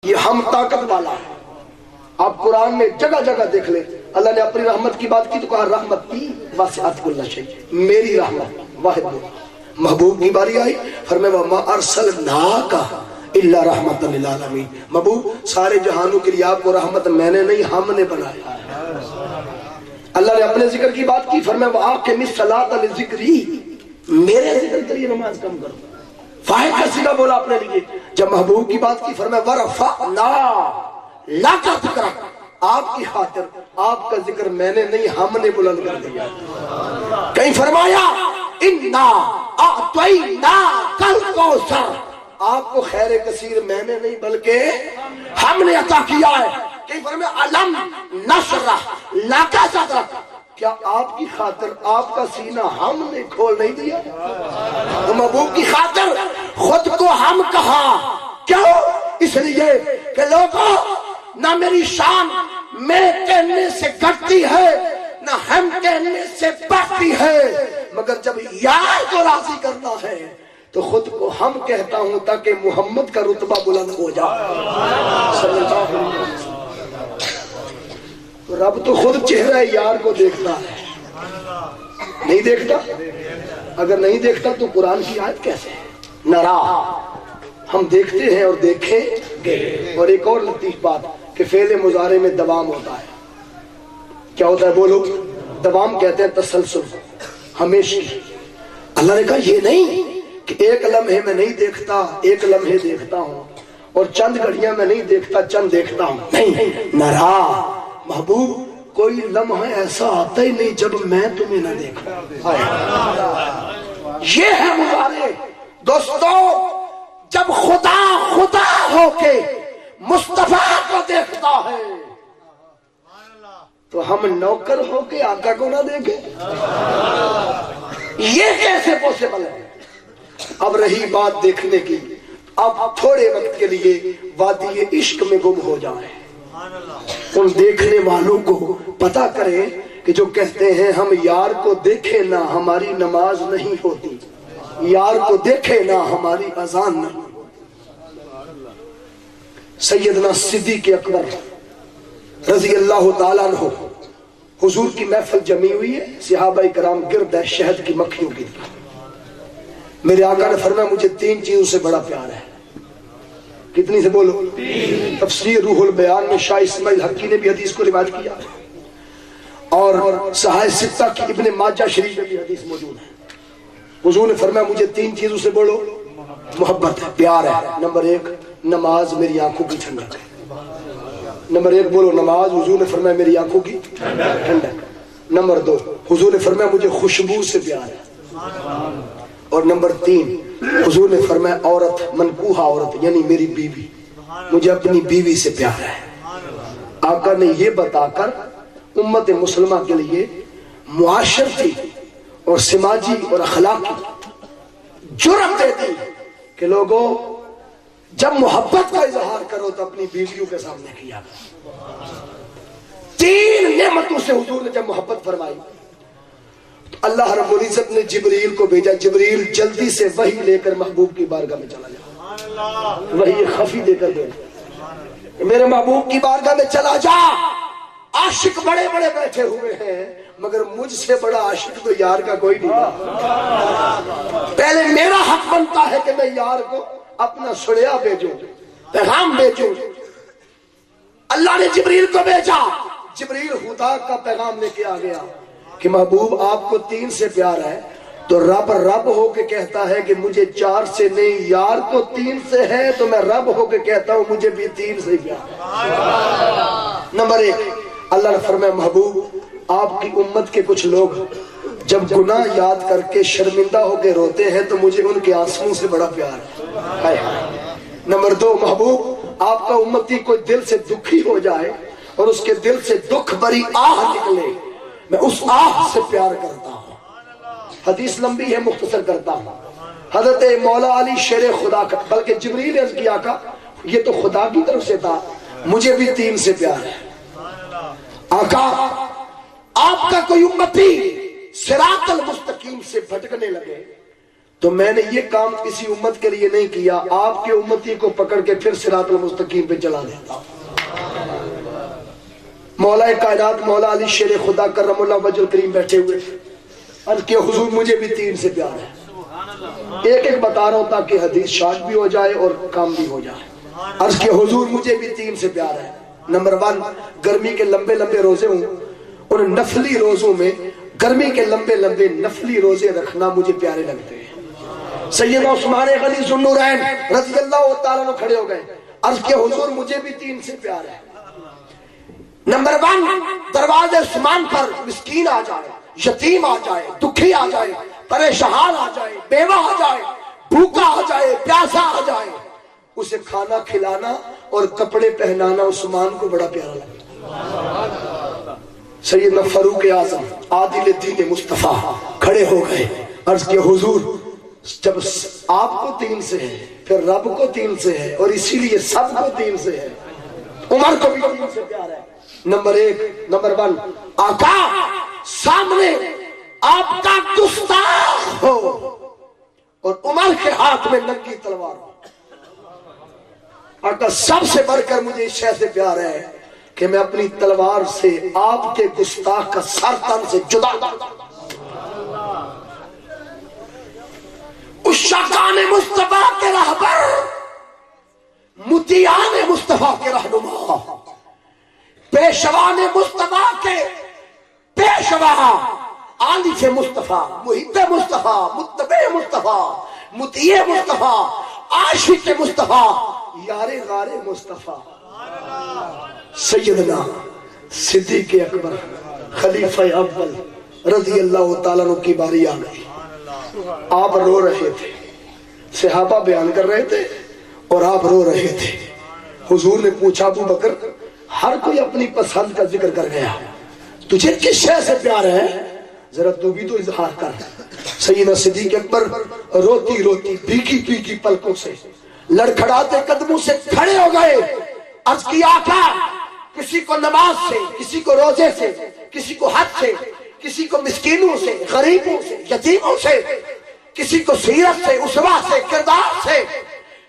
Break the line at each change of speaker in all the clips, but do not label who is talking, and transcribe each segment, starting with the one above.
یہ ہم طاقت والا ہے. آپ قرآن میں جگہ جگہ دیکھ لیں, اللہ نے اپنی رحمت کی بات کی تو کہا رحمتی وسعت کل شیء, میری رحمت واحد وہ. محبوب کی باری آئی, فرمایا وما ارسلناک الا رحمت للعالمین, محبوب سارے جہانوں کے لیے آپ کو رحمت میں نے نہیں ہم نے بنایا. اللہ نے اپنے ذکر کی بات کی, فرمایا وَأَقِمِ الصَّلَاةَ لِذِكْرِي, میرے ذکر کے لیے نماز کم کرو. فاعل کا صیغہ بولا اپنے لیے. جب محبوب کی بات کی فرمایا وَرَفَعْنَا لَكَ ذِكْرَكَ, آپ کی خاطر آپ کا ذکر میں نے نہیں ہم نے بلند کر دیا. کہیں فرمایا اِنَّا أَعْطَيْنَاكَ الْكَوْثَرَ, آپ کو خیر کثیر میں نے نہیں بلکہ ہم نے عطا کیا ہے. کہیں فرمایا الم نشرح لک صدرک, کیا آپ کی خاطر آپ کا سینہ ہم نے کھول نہیں دیا؟ تو محبوب کی خاطر خود کو ہم کہا, کیوں؟ اس لیے کہ لوگوں نہ میری شان میں کہنے سے گھٹتی ہے نہ ہم کہنے سے بڑھتی ہے, مگر جب یار کو راضی کرنا ہے تو خود کو ہم کہتا ہوں تاکہ محمد کا رتبہ بلند ہو جائے صلی اللہ علیہ وسلم. رب تو خود چہرہ یار کو دیکھتا ہے, نہیں دیکھتا؟ اگر نہیں دیکھتا تو قرآن کی آیت کیسے ہے؟ نرا, ہم دیکھتے ہیں اور دیکھیں گے. اور ایک اور لطیف بات کہ فعل مضارع میں دوام ہوتا ہے. کیا ہوتا ہے بولو؟ دوام کہتے ہیں تسلسل, ہمیشہ. اللہ نے کہا یہ نہیں کہ ایک لمحے میں نہیں دیکھتا ایک لمحے دیکھتا ہوں, اور چند گھڑیاں میں نہیں دیکھتا چند دیکھتا ہوں. نہیں, نرا محبوب کوئی لمحہ ایسا آتا ہی نہیں جب میں تمہیں نہ دیکھوں. یہ ہے مضارع. دوستو جب خدا خدا ہو کے مصطفیٰ کو دیکھتا ہے تو ہم نوکر ہو کے آقا کو نہ دیکھیں, یہ کیسے پوسیبل ہے؟ اب رہی بات دیکھنے کی, اب تھوڑے وقت کے لیے وادی عشق میں گم ہو جائیں. ان دیکھنے والوں کو پتا کریں کہ جو کہتے ہیں ہم یار کو دیکھیں نہ ہماری نماز نہیں ہوتی, یار کو دیکھیں نہ ہماری اذان نہیں. سیدنا صدیق اکبر رضی اللہ تعالیٰ عنہ, حضور کی محفل جمی ہوئی ہے, صحابہ کرام گرد ہے شہد کی مکھیوں کی. میرے آقا نے فرمایا مجھے 3 چیزوں سے بڑا پیار ہے. کتنی سے بولو؟ تفسیر روح البیان میں شاہ اسماعیل حقی نے بھی حدیث کو روایت کیا, اور صحائف ستہ کی ابن ماجہ شریف میں بھی حدیث موجود ہے. حضور نے فرمایا مجھے 3 چیزوں سے بولو محبت ہے, پیار ہے. نمبر 1 نماز میری آنکھوں کی ٹھنڈک ہے. نمبر 1 بولو نماز. حضور نے فرمایا میری آنکھوں کی ٹھنڈک. نمبر 2 حضور نے فرمایا مجھے خوشبو سے پیار ہے. اور نمبر 3 حضور نے فرمایا عورت, منکوحہ عورت یعنی میری بیوی, مجھے اپنی بیوی سے پیار ہے. آقا نے یہ بتا کر امت مسلمہ کے لیے معاشرتی اور سماجی اور اخلاقی جرأت دے دی کہ لوگوں جب محبت کا اظہار کرو تو اپنی بیویوں کے سامنے کیا. 3 نعمتوں سے حضور نے جب محبت فرمائی تو اللہ رب العزت نے جبریل کو بھیجا, جبریل جلدی سے وحی لے کر محبوب کی بارگاہ میں چلا جا. وحی خفی دے کر بھیجا, میرے محبوب کی بارگاہ میں چلا جا, عاشق بڑے بڑے بیٹھے ہوئے ہیں مگر مجھ سے بڑا عاشق تو یار کا کوئی نہیں. پہلے میرا حق بنتا ہے کہ میں یار کو اپنا سڑیا بھیجوں, پیغام بھیجوں. اللہ نے جبریل کو بھیجا, جبریل خدا کا پیغام لے کے آ گیا کہ محبوب آپ کو 3 سے پیار ہے. تو رب ہو کے کہتا ہے کہ مجھے 4 سے نہیں, یار کو 3 سے ہے تو میں رب ہو کے کہتا ہوں مجھے بھی 3 سے پیار. نمبر 1 اللہ نے فرمایا محبوب آپ کی امت کے کچھ لوگ جب گناہ یاد کر کے شرمندہ ہو کے روتے ہیں تو مجھے ان کے آنسوؤں سے بڑا پیار ہے. نمبر 2 محبوب آپ کا امتی کوئی دل سے دکھی ہو جائے اور اس کے دل سے دکھ بری آہ نکلے, میں اس آہ سے پیار کرتا ہوں. حدیث لمبی ہے مختصر کرتا ہوں. حضرت مولا علی شیر خدا کا, بلکہ جبریل عرض کیا کا یہ تو خدا کی طرف سے تھا, مجھے بھی 3 سے پیار ہے. آقا آپ کا کوئی امتی صراط المستقیم سے بھٹکنے لگے تو میں نے یہ کام کسی امت کے لیے نہیں کیا، آپ کے امتی کو پکڑ کے پھر صراط المستقیم پہ چلا دیتا۔ مولا کائنات مولا علی شیر خدا کرم اللہ وجہ الکریم بیٹھے ہوئے، عرض کہ حضور مجھے بھی تین سے پیار ہے، ایک ایک بتا رہا ہوں تاکہ حدیث شارٹ بھی ہو جائے اور کام بھی ہو جائے۔ عرض کہ حضور مجھے بھی تین سے پیار ہے۔ نمبر 1، گرمی کے لمبے لمبے روزے ہوں، ان نفلی روزوں میں گرمی کے لمبے لمبے نفلی روزے رکھنا مجھے پیارے لگتے ہیں۔ سیدنا عثمان غنی ذو النورین رضی اللہ تعالیٰ عنہ کھڑے ہو گئے، عرض کہ حضور مجھے بھی تین سے پیار ہے۔ نمبر 1، دروازے عثمان پر مسکین آ جائے، یتیم آ جائے، دکھی آ جائے، پریشان آ جائے، بیوہ آ جائے، بھوکا آ جائے، پیاسا آ جائے، اسے کھانا کھلانا اور کپڑے پہنانا عثمان کو بڑا پیارا لگتا۔ سیدنا فاروق اعظم عادل دین مصطفیٰ کھڑے ہو گئے، عرض کہ حضور جب آپ کو تین سے ہے پھر رب کو تین سے ہے اور اسی لیے سب کو تین سے ہے، عمر کو بھی تین سے پیار ہے۔ نمبر 1 آقا سامنے آپ کا گستاخ ہو اور عمر کے ہاتھ میں ننگی تلوار ہو۔ آقا سب سے بڑھ کر مجھے اس شے سے پیار ہے کہ میں اپنی تلوار سے آپ کے گستاخ کا سر تن سے جدا اس شاکان مصطفیٰ کے رہبر، مطیعان مصطفیٰ کے رہنما، پیشوان مصطفیٰ کے پیشوا، عالف مصطفیٰ، محب مصطفیٰ، متبع مصطفیٰ، مطیع مصطفیٰ، عاشق مصطفیٰ، یار غار مصطفیٰ، سیدنا صدیق اکبر خلیفہ اول رضی اللہ تعالیٰ عنہ کی باری آ گئی۔ آپ رو رہے تھے، صحابہ بیان کر رہے تھے اور آپ رو رہے تھے۔ حضور نے پوچھا ابو بکر ہر کوئی اپنی پسند کا ذکر کر گیا، تجھے کس شے سے پیار ہے؟ ذرا تو بھی تو اظہار کر۔ سیدنا صدیق اکبر روتی روتی بھیگی بھیگی پلکوں سے لڑکھڑاتے قدموں سے کھڑے ہو گئے، عرض کی آقا کسی کو نماز سے، کسی کو روزے سے، کسی کو حج سے، کسی کو مسکینوں سے، غریبوں سے، یتیموں سے، کسی کو سیرت سے، اسوہ سے، کردار سے،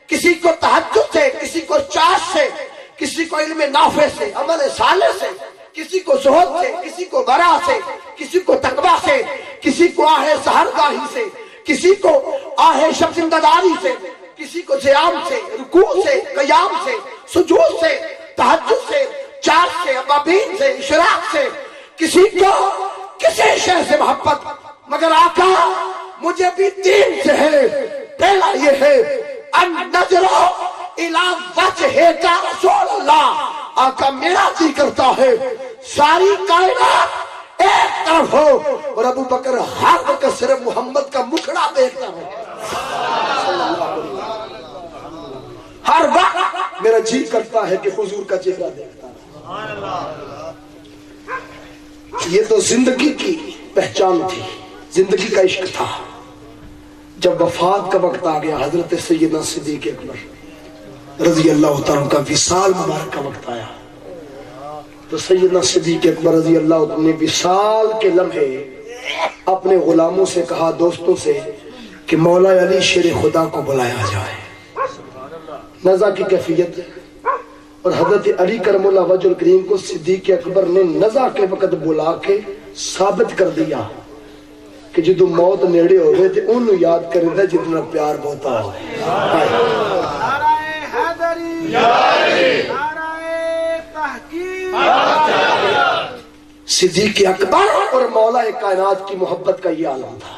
کسی کو تہجد سے، کسی کو چاش سے، کسی کو علم نافع سے، عمل صالح سے، کسی کو زہد سے، کسی کو ورع سے، کسی کو تقوی سے، کسی کو آہ سحرگاہی سے، کسی کو آہ شب زندگاری سے، کسی کو قیام سے، رکوع سے، قیام سے، سجود سے، تہجد سے، چاش سے، ابابین سے، اشراق سے، کسی کو کسی شے سے محبت، مگر آقا مجھے بھی تین سے ہے۔ پہلا یہ ہے النظر الی وجہ کا رسول اللہ، آقا میرا جی کرتا ہے ساری کائنات ایک طرف ہو اور ابو بکر ہر وقت صرف محمد کا مکھڑا دیکھتا ہو، ہر وقت میرا جی کرتا ہے کہ حضور کا چہرہ دیکھتا ہے۔ یہ تو زندگی کی پہچان تھی، زندگی کا عشق تھا۔ جب وفات کا وقت آ گیا، حضرت سیدنا صدیق اکبر رضی اللہ تعالیٰ کا وصال مبارک کا وقت آیا، تو سیدنا صدیق اکبر رضی اللہ تعالیٰ نے وصال کے لمحے اپنے غلاموں سے کہا، دوستوں سے، کہ مولا علی شیر خدا کو بلایا جائے۔ نزا کی کیفیت، اور حضرت علی کرم اللہ وجہ الکریم کو صدیق اکبر نے نزا کے وقت بلا کے ثابت کر دیا کہ جدو موت نیڑے ہو گئے تھے انہوں یاد کرے تھا جتنا پیار بہتا ہو۔ صدیق اکبر اور مولا کائنات کی محبت کا یہ عالم تھا۔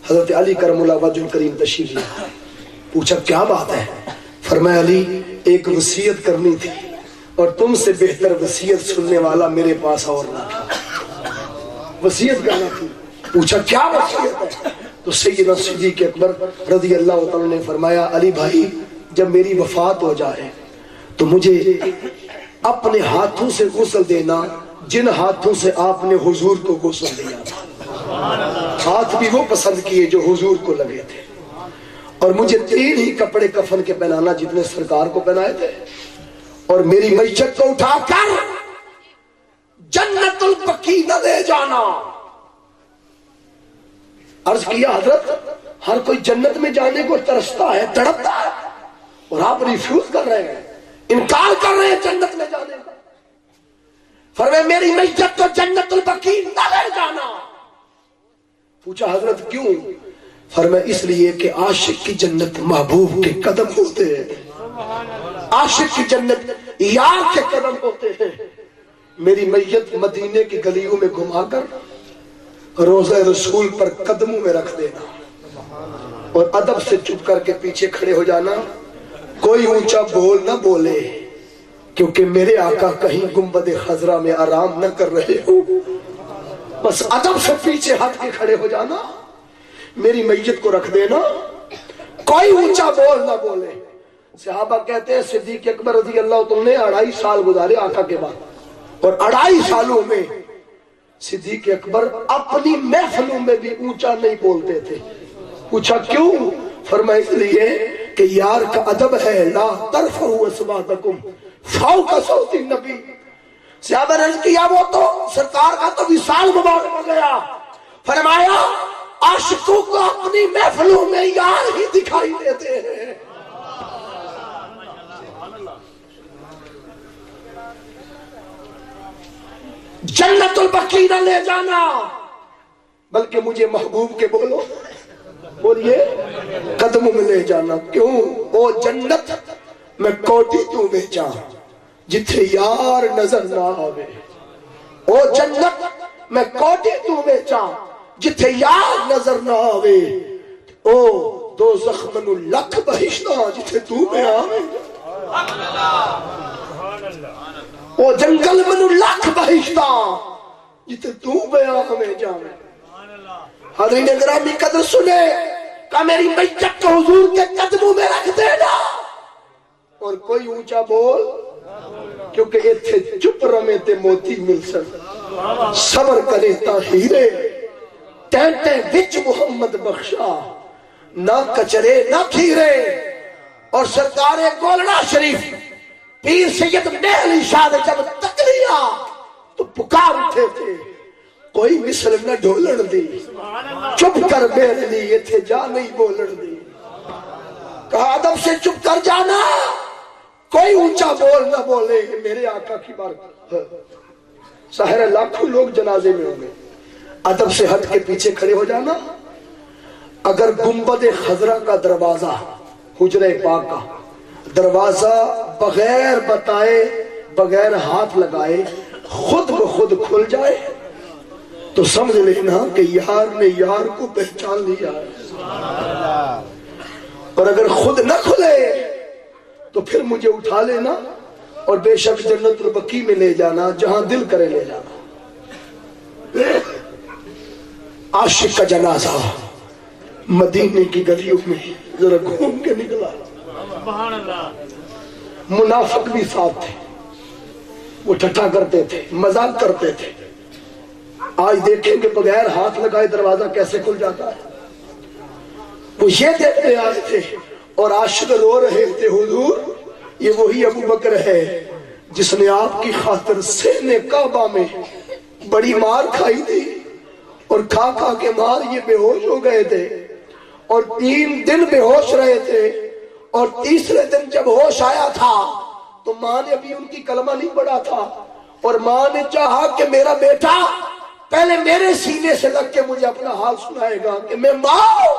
حضرت علی کرم اللہ وجہ الکریم تشریف لائے، پوچھا کیا بات ہے؟ فرمایا علی ایک وصیت کرنی تھی اور تم سے بہتر وصیت سننے والا میرے پاس اور نہ تھا، وصیت کرنا تھی۔ پوچھا کیا وصیت ہے؟ تو سیدنا صدیق اکبر رضی اللہ تعالیٰ نے فرمایا علی بھائی جب میری وفات ہو جائے تو مجھے اپنے ہاتھوں سے غسل دینا جن ہاتھوں سے آپ نے حضور کو غسل دیا تھا، ہاتھ بھی وہ پسند کیے جو حضور کو لگے تھے، اور مجھے 3 ہی کپڑے کفن کے پہنانا جتنے سرکار کو پہنائے تھے، اور میری میت کو اٹھا کر جنت البقیع نہ لے جانا۔ عرض کیا حضرت ہر کوئی جنت میں جانے کو ترستا ہے، تڑپتا ہے، اور آپ ریفیوز کر رہے ہیں، انکار کر رہے ہیں جنت میں جانے کا۔ فرمایا میری میت تو جنت البقیع نہ لے جانا۔ پوچھا حضرت کیوں؟ فرمایا اس لیے کہ عاشق کی جنت محبوب کے قدم ہوتے ہیں، عاشق کی جنت یار کے قدم ہوتے ہیں۔ میری میت مدینے کی گلیوں میں گھما کر روضہ رسول پر قدموں میں رکھ دینا، اور ادب سے چپ کر کے پیچھے کھڑے ہو جانا، کوئی اونچا بول نہ بولے، کیونکہ میرے آقا کہیں گنبد خضرا میں آرام نہ کر رہے ہو۔ بس ادب سے پیچھے ہٹ کے کھڑے ہو جانا، میری میت کو رکھ دینا، کوئی اونچا بول نہ بولے۔ صحابہ کہتے ہیں صدیق اکبر رضی اللہ عنہ نے 2.5 سال گزارے آقا کے بعد، اور 2.5 سالوں میں صدیق اکبر اپنی محفلوں میں بھی اونچا نہیں بولتے تھے۔ پوچھا کیوں؟ فرمایا اس لیے کہ یار کا ادب ہے، لا ترفعوا اصواتکم فوق صوت النبی۔ صحابہ نے عرض کیا وہ تو سرکار کا تو وصال مبارک ہو گیا، فرمایا عاشقوں کو اپنی محفلوں میں یار ہی دکھائی دیتے ہیں۔ جنت البقیع نہ لے جانا، بلکہ مجھے محبوب کے بولو، بولیے قدموں میں لے جانا۔ کیوں؟ وہ جنت میں کوٹی تو بیچا جتھے یار نظر نہ آوے، وہ جنت میں کوٹی تو بیچا جتھے یار نظر نہ آوے، او دوزخ منو لکھ بہشتہ جتھے تو میں آوے، وہ جنگل منو لکھ بہشتہ جتھے تو بیاں ہمیں جاوے۔ حضرین گرامی قدر سنے، کہ میری میت کو حضور کے قدموں میں رکھ دینا، اور کوئی اونچا بول، کیونکہ اتھے چپ رمے تے موتی مل سن، صبر کرے تا ہیرے ٹینٹے وچ محمد بخشا، نہ کچرے نہ کھیرے۔ اور سرکار گولڑا شریف پیر سید علی شاہ جب تکلیا تو پکار اٹھے تھے، کوئی مثل نہ ڈھولن دی، چپ کر بیل لی اتھے جا نہیں بولن دی۔ کہا ادب سے چپ کر جانا، کوئی اونچا بول نہ بولے، میرے آقا کی بارگاہ۔ ظاہر لاکھوں لوگ جنازے میں ہوں گے، ادب سے ہٹ کے پیچھے کھڑے ہو جانا۔ اگر گنبد خضرا کا دروازہ، حجرہ پاک کا دروازہ بغیر بتائے، بغیر ہاتھ لگائے خود بخود کھل جائے تو سمجھ لینا کہ یار نے یار کو پہچان لیا ہے۔ اور اگر خود نہ کھلے تو پھر مجھے اٹھا لینا اور بے شک جنت البقیع میں لے جانا، جہاں دل کرے لے جانا۔ عاشق کا جنازہ مدینے کی گلیوں میں ذرا گھوم کے نکلا، منافق بھی ساتھ تھے، وہ ٹھٹھا کرتے تھے، مذاق کرتے تھے۔ آج دیکھیں کہ بغیر ہاتھ لگائے دروازہ کیسے کھل جاتا ہے۔ وہ یہ دیکھنے آئے تھے اور عاشق رو رہے تھے، حضور یہ وہی ابو بکر ہے جس نے آپ کی خاطر سہنے کعبہ میں بڑی مار کھائی تھی، اور کھا کھا کے مار یہ بے ہوش ہو گئے تھے، اور 3 دن بے ہوش رہے تھے، اور تیسرے دن جب ہوش آیا تھا تو ماں نے ابھی ان کی کلمہ نہیں پڑھا تھا، اور ماں نے چاہا کہ میرا بیٹا پہلے میرے سینے سے لگ کے مجھے اپنا حال سنائے گا کہ میں ماں ہوں۔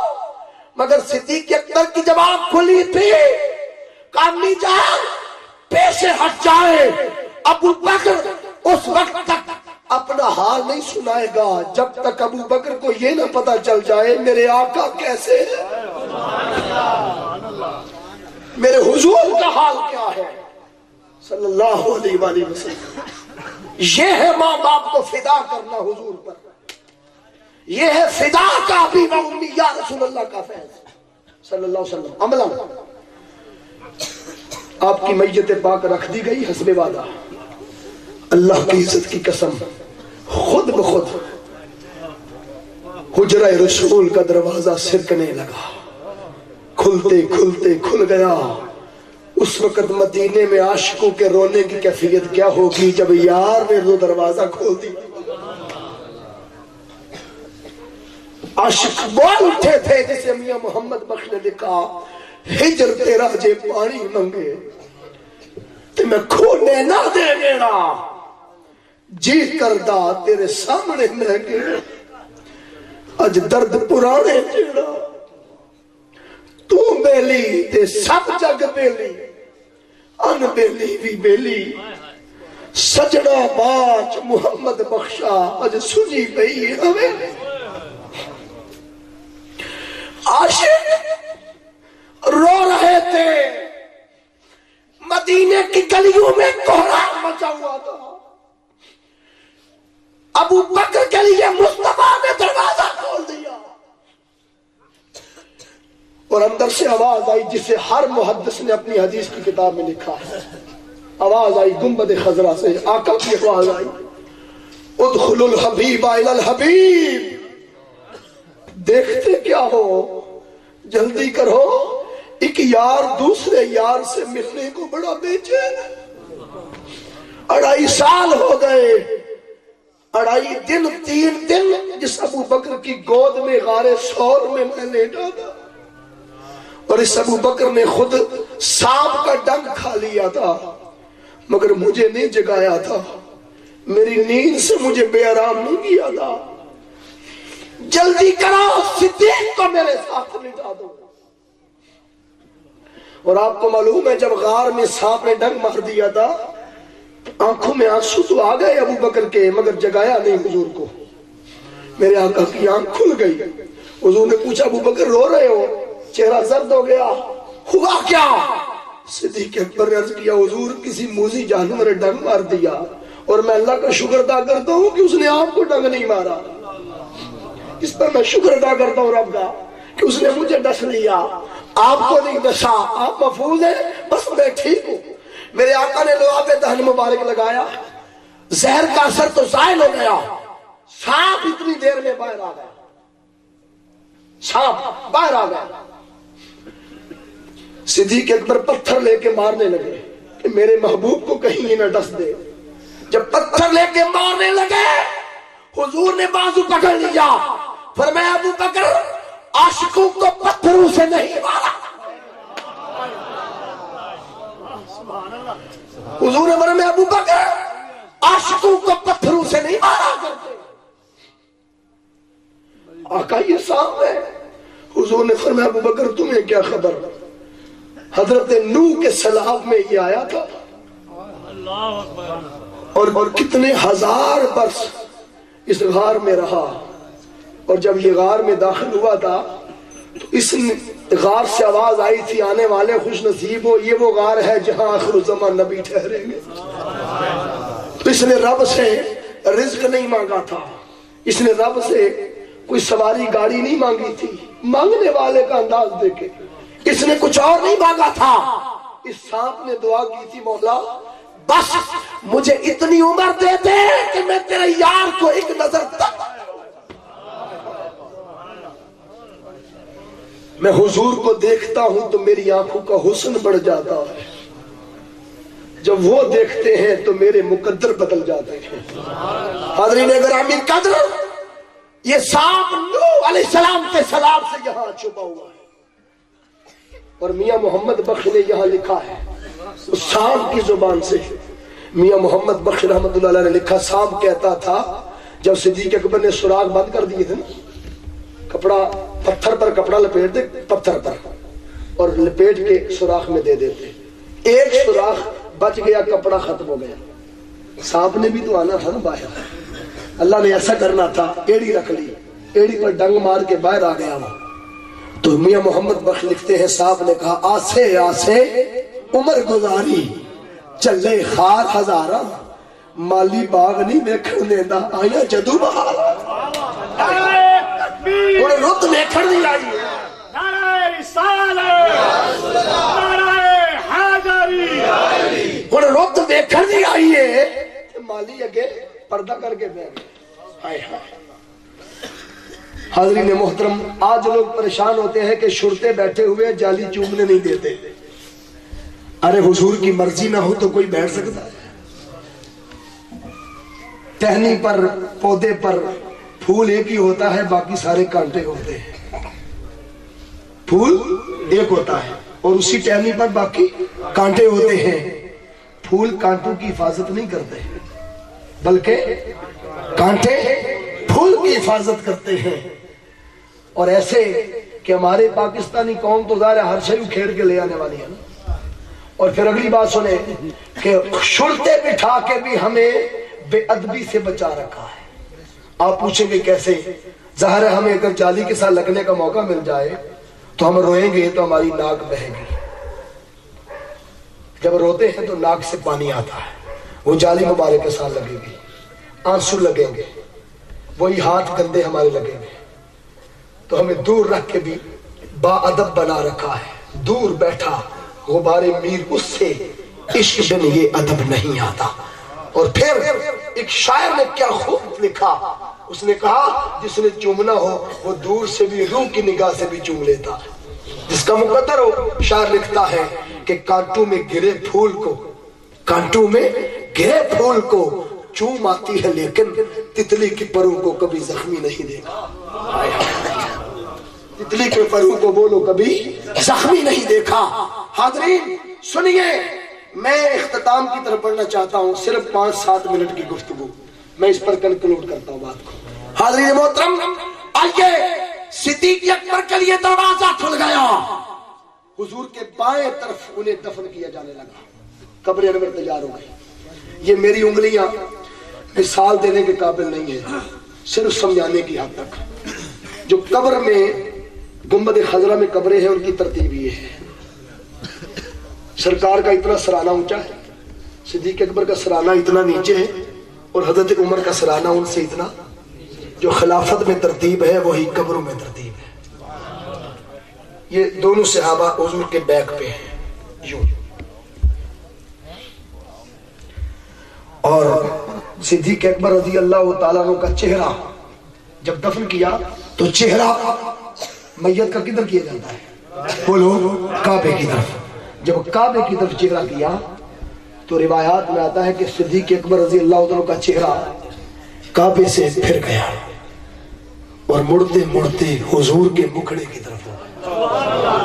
مگر صدیق اکبر کی جب آنکھ کھلی تھی، کامی جان پیچھے ہٹ جائے، ابو بکر اس وقت تک اپنا حال نہیں سنائے گا جب تک ابو بکر کو یہ نہ پتا چل جائے میرے آقا کیسے ہے، میرے حضور کا حال کیا ہے صلی اللہ علیہ وآلہ وسلم۔ یہ ہے ماں باپ کو فدا کرنا حضور پر، یہ ہے فدا کا بھی و امی یا رسول اللہ کا فیض صلی اللہ علیہ وسلم۔ عملہ آپ کی میت پاک رکھ دی گئی حسب وعدہ، اللہ کی عزت کی قسم خود بخود حجرہ رسول کا دروازہ سرکنے لگا، کھلتے کھلتے کھل گیا۔ اس وقت مدینے میں عاشقوں کے رونے کی کیفیت کیا ہوگی جب یار نے وہ دروازہ کھول دی۔ عاشق بول اٹھے تھے جسے میاں محمد بخش نے لکھا ہجر تیرا جے پانی منگے تے میں کھونے نہ دے گیڑا جی کردہ تیرے سامنے مہنگے اج درد پرانے جیڑا تو بیلی تے سب جگ بیلی ان بیلی بھی بیلی سجڑا باچ محمد بخشا اج سنی پئی ہمیں عاشق رو رہے تھے مدینے کی گلیوں میں کوہرام مچا ہوا تھا ابو بکر کے لیے مصطفیٰ نے دروازہ کھول دیا اور اندر سے آواز آئی جسے ہر محدث نے اپنی حدیث کی کتاب میں لکھا ہے آواز آئی گنبد خضرا سے آقا کی آواز آئی ادخلوا الحبیب الی الحبیب دیکھتے کیا ہو جلدی کرو ایک یار دوسرے یار سے ملنے کو بڑا بے چین 2.5 سال ہو گئے 2.5 دن 3 دن جس ابو بکر کی گود میں غار ثور میں میں لیٹا تھا اور اس ابو بکر نے خود سانپ کا ڈنگ کھا لیا تھا مگر مجھے نہیں جگایا تھا میری نیند سے مجھے بے آرام نہیں کیا تھا جلدی کرو صدیق کو میرے ساتھ لٹا دو اور آپ کو معلوم ہے جب غار میں سانپ نے ڈنگ مار دیا تھا آنکھوں میں آنسو تو آ گئے ابو بکر کے مگر جگایا نہیں حضور کو میرے آقا کی آنکھ کھل گئی حضور نے پوچھا ابو بکر رو رہے ہو چہرہ زرد ہو گیا ہوا کیا صدیق اکبر نے عرض کیا حضور کسی موذی جانور نے ڈنگ مار دیا اور میں اللہ کا شکر ادا کرتا ہوں کہ اس نے آپ کو ڈنگ نہیں مارا اس پر میں شکر ادا کرتا ہوں رب کا کہ اس نے مجھے ڈس لیا آپ کو نہیں ڈسا آپ محفوظ ہیں بس میں ٹھیک ہوں میرے آقا نے لوہا پہ دہن مبارک لگایا زہر کا اثر تو زائل ہو گیا سانپ اتنی دیر میں باہر آ گیا سانپ باہر آ گیا صدیق اکبر پتھر لے کے مارنے لگے کہ میرے محبوب کو کہیں نہ ڈس دے جب پتھر لے کے مارنے لگے حضور نے بازو پکڑ لیا فرمایا ابو بکر عاشقوں کو پتھروں سے نہیں مارا حضور نے فرمایا ابو بکر عاشقوں کو پتھروں سے نہیں مارا کرتے آقا یہ سامنے حضور نے فرمایا ابو بکر تمہیں کیا خبر حضرت نوح کے سیلاب میں یہ آیا تھا اور کتنے ہزار برس اس غار میں رہا اور جب یہ غار میں داخل ہوا تھا تو اس غار سے آواز آئی تھی آنے والے خوش نصیب ہو یہ وہ غار ہے جہاں آخر الزمان نبی ٹھہریں گے تو اس نے رب سے رزق نہیں مانگا تھا اس نے رب سے کوئی سواری گاڑی نہیں مانگی تھی مانگنے والے کا انداز دیکھے اس نے کچھ اور نہیں مانگا تھا اس سانپ نے دعا کی تھی مولا بس مجھے اتنی عمر دے دے کہ میں تیرے یار کو ایک نظر تک میں حضور کو دیکھتا ہوں تو میری آنکھوں کا حسن بڑھ جاتا ہے جب وہ دیکھتے ہیں تو میرے مقدر بدل جاتے ہیں حاضرین گرامی قدر یہ سانپ نوح علیہ السلام کے سلام سے یہاں چھپا ہوا ہے اور میاں محمد بخش نے یہاں لکھا ہے اس سانپ کی زبان سے میاں محمد بخش رحمت اللہ علیہ نے لکھا سانپ کہتا تھا جب صدیق اکبر نے سراغ بند کر دیے تھے نا کپڑا پتھر پر کپڑا لپیٹ دے پتھر پر اور لپیٹ کے سوراخ میں دے دیتے ایک سوراخ بچ گیا کپڑا ختم ہو گیا سانپ نے بھی تو آنا تھا نا باہر اللہ نے ایسا کرنا تھا ایڑی رکھ لی ایڑی پر ڈنگ مار کے باہر آ گیا وہ تو میاں محمد بخش لکھتے ہیں صاحب نے کہا آسے آسے عمر گزاری چلے خار ہزارہ مالی باغ نہیں ویکھن دیندا آیا جدو بہار اور رت ویکھن نہیں آئی
نعرہ رسالت نعرہ حیدری
اور رت ویکھن نہیں آئی ہے مالی اگے پردہ کر کے بیٹھ گئے ہائے ہائے حاضرین محترم آج لوگ پریشان ہوتے ہیں کہ شرطے بیٹھے ہوئے جالی چومنے نہیں دیتے ارے حضور کی مرضی نہ ہو تو کوئی بیٹھ سکتا ہے ٹہنی پر پودے پر پھول ایک ہی ہوتا ہے، باقی سارے کانٹے ہوتے ہیں. پھول ایک ہوتا ہے اور اسی ٹہنی پر باقی کانٹے ہوتے ہیں. پھول کانٹوں کی حفاظت نہیں کرتے بلکہ کانٹے پھول کی حفاظت کرتے ہیں. اور ایسے کہ ہمارے پاکستانی قوم تو ظاہر ہر شے کھیڑ کے لے آنے والی ہے نا. اور پھر اگلی بات سنیں کہ شرطے بٹھا کے بھی ہمیں بے ادبی سے بچا رکھا ہے. آپ پوچھیں گے کیسے؟ ظاہر ہے ہمیں اگر جالی کے ساتھ لگنے کا موقع مل جائے تو ہم روئیں گے تو ہماری ناک بہے گی. جب روتے ہیں تو ناک سے پانی آتا ہے. وہ جالی مبارک کے ساتھ لگے گی، آنسو لگیں گے، وہی ہاتھ گندے ہمارے لگیں گے. تو ہمیں دور رکھ کے بھی با ادب بنا رکھا ہے. دور بیٹھا غبار میر اس سے عشق بن یہ ادب نہیں آتا. اور پھر ایک شاعر نے کیا خوب لکھا، اس نے کہا جس نے چومنا ہو وہ دور سے بھی روح کی نگاہ سے بھی چوم لیتا. جس کا مقدر ہو، شاعر لکھتا ہے کہ کانٹوں میں گرے پھول کو، کانٹوں میں گرے پھول کو چوم آتی ہے لیکن تتلی کی پروں کو کبھی زخمی نہیں دیکھا. تتلی کے پروں کو بولو کبھی زخمی نہیں دیکھا. حاضرین سنیے، میں اختتام کی طرف بڑھنا چاہتا ہوں. صرف 5-7 منٹ کی گفتگو، میں اس پر کنکلوڈ کرتا ہوں بات کو. حاضرین محترم، آئیے صدیق اکبر کے لیے دروازہ کھل گیا. حضور کے بائیں طرف انہیں دفن کیا جانے لگا. قبر انور تیار ہو گئی. یہ میری انگلیاں مثال دینے کے قابل نہیں ہے، صرف سمجھانے کی حد تک. جو قبر میں گنبد خضرا میں قبریں ہیں ان کی ترتیب یہ ہے. سرکار کا اتنا سرانہ اونچا ہے، صدیق اکبر کا سرانہ اتنا نیچے ہے، اور حضرت عمر کا سرانہ ان سے اتنا. جو خلافت میں ترتیب ہے وہی قبروں میں ترتیب ہے. یہ دونوں صحابہ حضور کے بیک پہ ہیں یوں. اور صدیق اکبر رضی اللہ تعالیٰ عنہ کا چہرہ جب دفن کیا تو چہرہ میت کا کدھر کیا جاتا ہے؟ بولو کعبے کی طرف. جب کعبے کی طرف چہرہ کیا تو روایات میں آتا ہے کہ صدیق اکبر رضی اللہ تعالیٰ کا چہرہ کعبے سے پھر گیا اور مڑتے مڑتے حضور کے مکھڑے کی طرف ہو گیا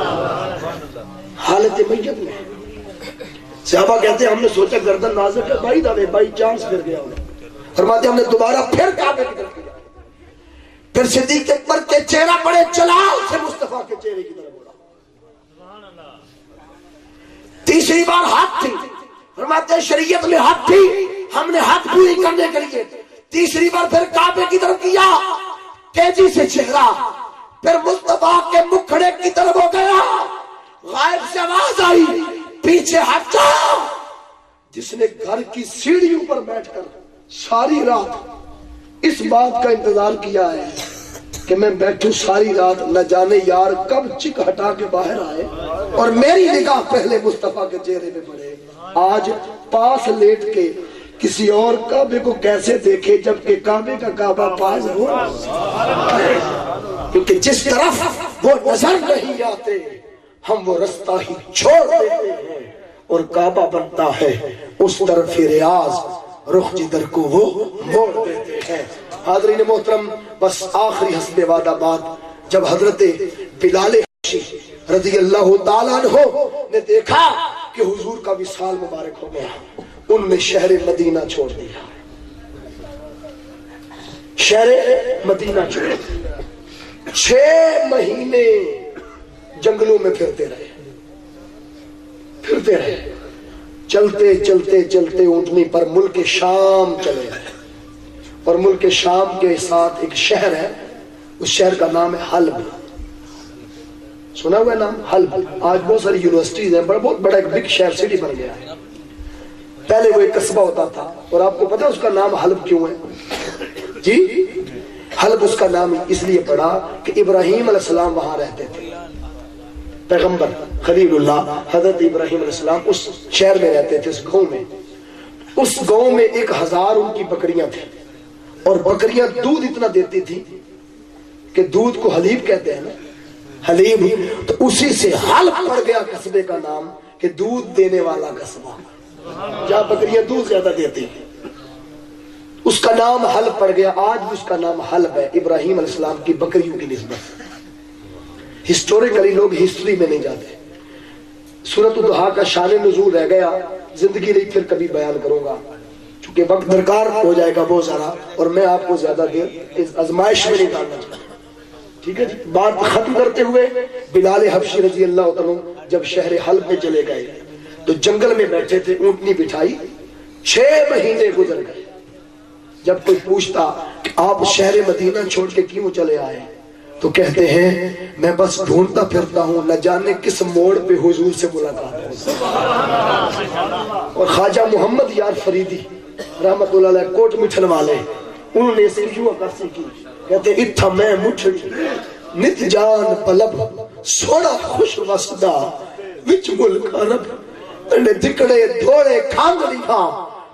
حالت میت میں. صحابہ کہتے ہیں ہم نے سوچا گردن نازک ہے، بائی دعوے بائی چانس پھر گیا. فرماتے ہم نے دوبارہ پھر کعبے کی طرف کیا. پھر صدیق اکبر کے چہرہ بڑے جلال سے مصطفیٰ کے چہرے کی طرف بڑھا. تیسری بار حد تھی. فرماتے ہیں شریعت میں حد تھی، ہم نے حد پوری کرنے کے لیے تیسری بار پھر کعبے کی طرف کیا. تیزی سے چہرہ پھر مصطفیٰ کے مکھڑے کی طرف ہو گیا. غائب سے آواز آئی پیچھے ہٹ جاؤ. جس نے گھر کی سیڑھیوں پر بیٹھ کر ساری رات اس بات کا انتظار کیا ہے کہ میں بیٹھوں ساری رات، نہ جانے یار کب چک ہٹا کے باہر آئے اور میری نگاہ پہلے مصطفیٰ کے چہرے پہ پڑے. آج پاس لیٹ کے کسی اور کعبے کو کیسے دیکھے جبکہ کعبے کا کعبہ پاس ہو. کیونکہ جس طرف وہ نظر نہیں آتے ہم وہ رستہ ہی چھوڑ دیتے ہیں اور کعبہ بنتا ہے اس طرف ریاض، رخ جدھر کو وہ موڑ دیتے ہیں. حاضرین محترم، بس آخری حسب وعدہ بات، جب حضرت بلال حبشی رضی اللہ تعالیٰ عنہ نے دیکھا کہ حضور کا وصال مبارک ہو گیا، ان نے شہر مدینہ چھوڑ دیا. شہر مدینہ چھوڑ دیا. 6 مہینے جنگلوں میں پھرتے رہے. چلتے چلتے چلتے اونٹنی پر ملک شام چلے گئے. اور ملک شام کے ساتھ ایک شہر ہے، اس شہر کا نام ہے حلب. سنا ہوا نام حلب؟ آج بہت ساری یونیورسٹیز ہیں، بہت بڑا ایک بگ شہر سٹی بن گیا ہے. پہلے وہ ایک قصبہ ہوتا تھا. اور آپ کو پتا ہے اس کا نام حلب کیوں ہے؟ جی، حلب اس کا نام اس لیے پڑا کہ ابراہیم علیہ السلام وہاں رہتے تھے. پیغمبر خلیل اللہ حضرت ابراہیم علیہ السلام اس شہر میں رہتے تھے، اس گاؤں میں. اس گاؤں میں 1000 ان کی بکریاں تھیں اور بکریاں دودھ اتنا دیتی تھی کہ دودھ کو حلیب کہتے ہیں نا، حلیب. تو اسی سے حلب پڑ گیا قصبے کا نام کہ دودھ دینے والا قصبہ، جہاں بکریاں دودھ زیادہ دیتی. اس کا نام حلب پڑ گیا، آج بھی اس کا نام حلب ہے، ابراہیم علیہ السلام کی بکریوں کی نسبت۔ ہسٹوریکلی لوگ ہسٹری میں نہیں جاتے۔ سورۃ الضحیٰ کا شان نزول رہ گیا، زندگی نہیں پھر کبھی بیان کروں گا چونکہ وقت درکار ہو جائے گا بہت سارا، اور میں آپ کو زیادہ دیر اس آزمائش میں نہیں ڈالنا چاہتا۔ ٹھیک ہے جی، بات ختم کرتے ہوئے بلال حبشی رضی اللہ عنہ جب شہر حلب میں چلے گئے تو جنگل میں بیٹھے تھے، اونٹنی بٹھائی، 6 مہینے گزر گئے۔ جب کوئی پوچھتا کہ آپ شہر مدینہ چھوڑ کے کیوں چلے آئے تو کہتے ہیں میں بس ڈھونڈتا پھرتا ہوں، نہ جانے کس موڑ پہ حضور سے ملاقات ہو۔ اور خواجہ محمد یار فریدی رحمت اللہ علیہ کوٹ مٹھن والے، انہوں نے اسے یوں عکاسی کی، کہتے اتھا میں مٹھڑی نت جان پلب سوڑا خوش وسدا وچ ملک عرب، تنے دکڑے دھوڑے کھانگڑی ہاں،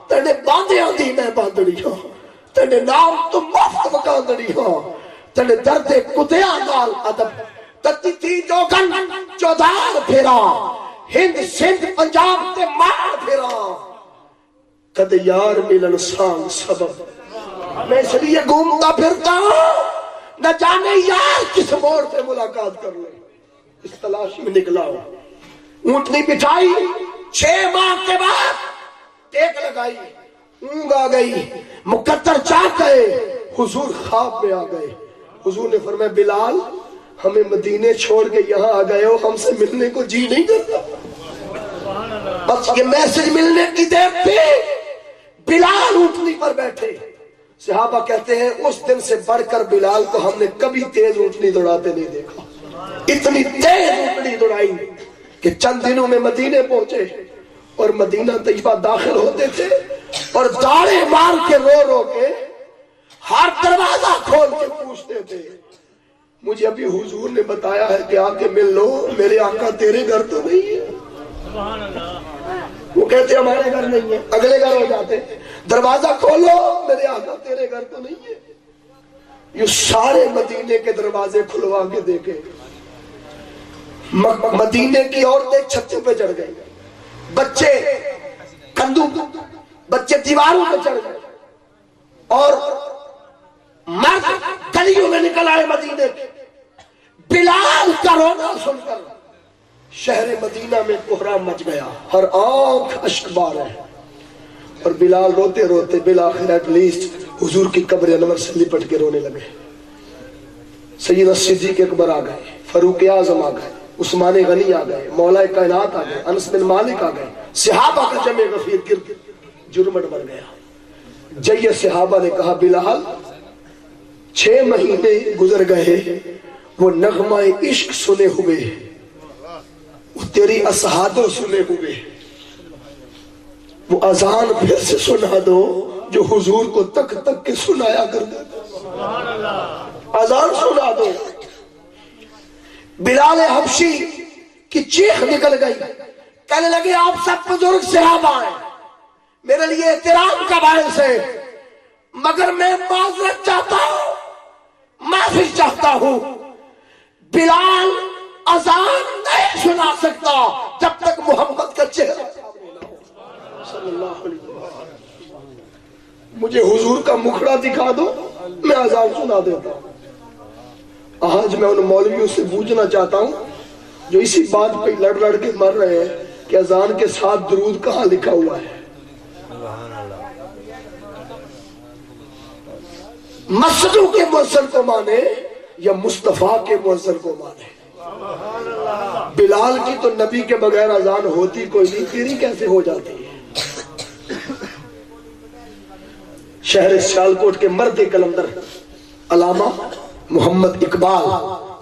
تنے باندیاں دی میں باندڑی ہاں، تنے نام تو مفت مکاندڑی ہاں، تنے درد کتیاں نال ادب، تتی تھی جو گن چودار پھیرا، ہند سندھ پنجاب تے مار پھیرا، کد یار ملن سانگ سبب، میں اس لیے گھومتا پھرتا ہوں نہ جانے یار کس موڑ سے ملاقات کر لے، اس تلاش میں نکلا ہوں۔ اونٹنی بٹھائی، 6 ماہ کے بعد ٹیک لگائی، اونگ آ گئی، مقدر چاہ گئے، حضور خواب میں آ گئے۔ حضور نے فرمایا بلال ہمیں مدینے چھوڑ کے یہاں آ گئے ہو، ہم سے ملنے کو جی نہیں کرتا؟ بس یہ میسج ملنے کی دیر تھی، بلال اونٹنی پر بیٹھے۔ صحابہ کہتے ہیں اس دن سے بڑھ کر بلال کو ہم نے کبھی تیز اونٹنی دوڑاتے نہیں دیکھا، اتنی تیز اونٹنی دوڑائی کہ چند دنوں میں مدینے پہنچے، اور مدینہ طیبہ داخل ہوتے تھے اور داڑے مار کے رو رو کے ہر دروازہ کھول کے پوچھتے تھے مجھے ابھی حضور نے بتایا ہے کہ آ کے مل لو، میرے آقا تیرے گھر تو نہیں ہے؟ وہ کہتے ہمارے گھر نہیں ہے، اگلے گھر ہو جاتے، دروازہ کھولو میرے آقا تیرے گھر تو نہیں ہے۔ یہ سارے مدینے کے دروازے کھلوا کے دیکھے، مدینے کی عورتیں چھتوں پہ چڑھ گئی، بچے کندو، بچے دیواروں پہ چڑھ گئے، اور مرد گلیوں میں نکل آئے مدینے کے۔ بلال کا رونا سن کر شہر مدینہ میں کوہرام مچ گیا، ہر آنکھ اشک بار ہے، اور بلال روتے روتے بالآخر ایٹ لیسٹ حضور کی قبر انور سے لپٹ کے رونے لگے۔ سیدنا صدیق اکبر آ گئے، فاروق اعظم آ گئے، عثمان غنی آ گئے، مولا کائنات آ گئے، انس بن مالک آ گئے، صحابہ کا جمع غفیر گرد جرمٹ بن گیا۔ جی صحابہ نے کہا بلال 6 مہینے گزر گئے، وہ نغمہ عشق سنے ہوئے، وہ تیری اسحادوں سنے ہوئے، وہ اذان پھر سے سنا دو جو حضور کو تک تک کے سنایا کرتا تھا، اذان سنا دو۔ بلال حبشی کی چیخ نکل گئی، کہنے لگے آپ سب بزرگ صحابہ ہیں، میرے لیے احترام کا باعث ہے، مگر میں معذرت چاہتا ہوں، معافی چاہتا ہوں، بلال اذان نہیں سنا سکتا جب تک محمد کا چہرہ صلی اللہ علیہ وسلم، مجھے حضور کا مکھڑا دکھا دو میں اذان سنا دیتا ہوں۔ آج میں ان مولویوں سے پوچھنا چاہتا ہوں جو اسی بات پہ لڑ لڑ کے مر رہے ہیں کہ اذان کے ساتھ درود کہاں لکھا ہوا ہے؟ مسجدوں کے مؤذن کو مانے یا مصطفیٰ کے مؤذن کو مانے؟ بلال کی تو نبی کے بغیر اذان ہوتی کوئی نہیں، تیری کیسے ہو جاتی ہے؟ شہر سیالکوٹ کے مرد قلندر علامہ محمد اقبال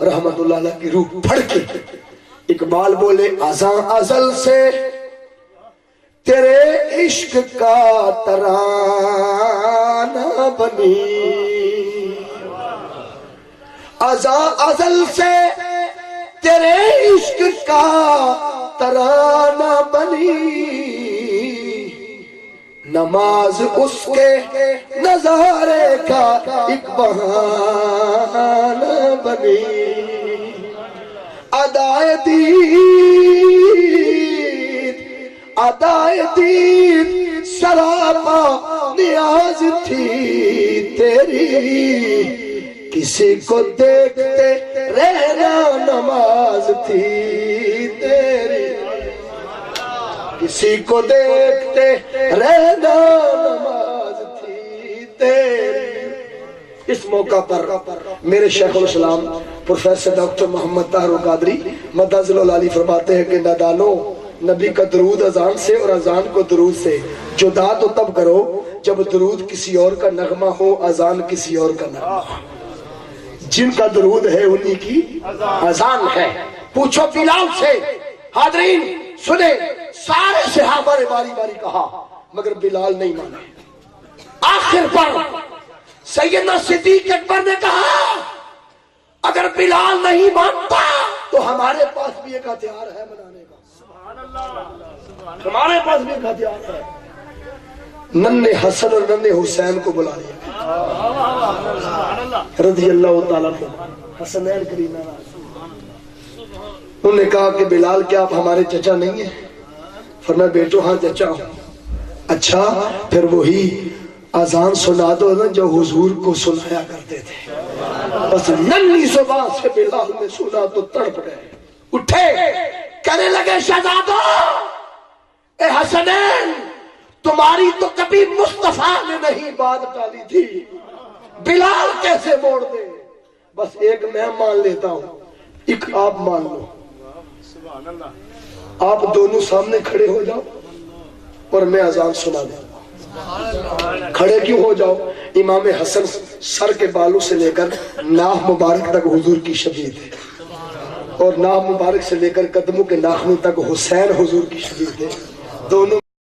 رحمت اللہ علیہ کی روح پھڑ کے اقبال بولے ازاں ازل سے تیرے عشق کا ترانہ بنی، ازاں ازل سے تیرے عشق کا ترانہ بنی، نماز اس کے نظارے کا ایک بہانہ بنی، ادائے دید سراپا نیاز تھی تیری، کسی کو دیکھتے رہنا نماز تھی تیری، کسی کو دیکھتے رہنا نماز تھی تیری۔ اس موقع پر میرے شیخ الاسلام پروفیسر ڈاکٹر محمد طاہر القادری مدظل العالی فرماتے ہیں کہ نادانو، نبی کا درود اذان سے اور اذان کو درود سے جدا تو تب کرو جب درود کسی اور کا نغمہ ہو، اذان کسی اور کا نغمہ ہو۔ جن کا درود ہے انہی کی اذان ہے۔ پوچھو بلال سے، حاضرین سنیں، سارے صحابہ نے باری باری کہا مگر بلال نہیں مانے۔ آخر پر سیدنا صدیق اکبر نے کہا اگر بلال نہیں مانتا تو ہمارے پاس بھی ایک ہتھیار ہے منانے کا، ہمارے پاس بھی ایک ہتھیار ہے۔ ننھے حسن اور ننھے حسین کو بلا لیا رضی اللہ تعالیٰ عنہ، حسنین کریمہ، انہوں نے کہا کہ بلال کیا آپ ہمارے چچا نہیں ہیں؟ فرمایا بیٹو ہاں چچا ہوں۔ اچھا پھر وہی اذان سنا دو نا جو حضور کو سنایا کرتے تھے۔ بس ننھی زبان سے بلال نے سنا تو تڑپ گئے، اٹھے کہنے لگے شہزادو، اے حسنین تمہاری تو کبھی مصطفیٰ نے نہیں بات ٹالی تھی، بلال کیسے موڑ دے؟ بس ایک میں مان لیتا ہوں، ایک آپ مان لو۔ آپ دونوں سامنے کھڑے ہو جاؤ اور میں اذان سنا دوں۔ کھڑے کیوں ہو جاؤ؟ امام حسن سر کے بالوں سے لے کر ناف مبارک تک حضور کی شبیہ ہے، اور ناف مبارک سے لے کر قدموں کے ناخنوں تک حسین حضور کی شبیہ ہے۔ دونوں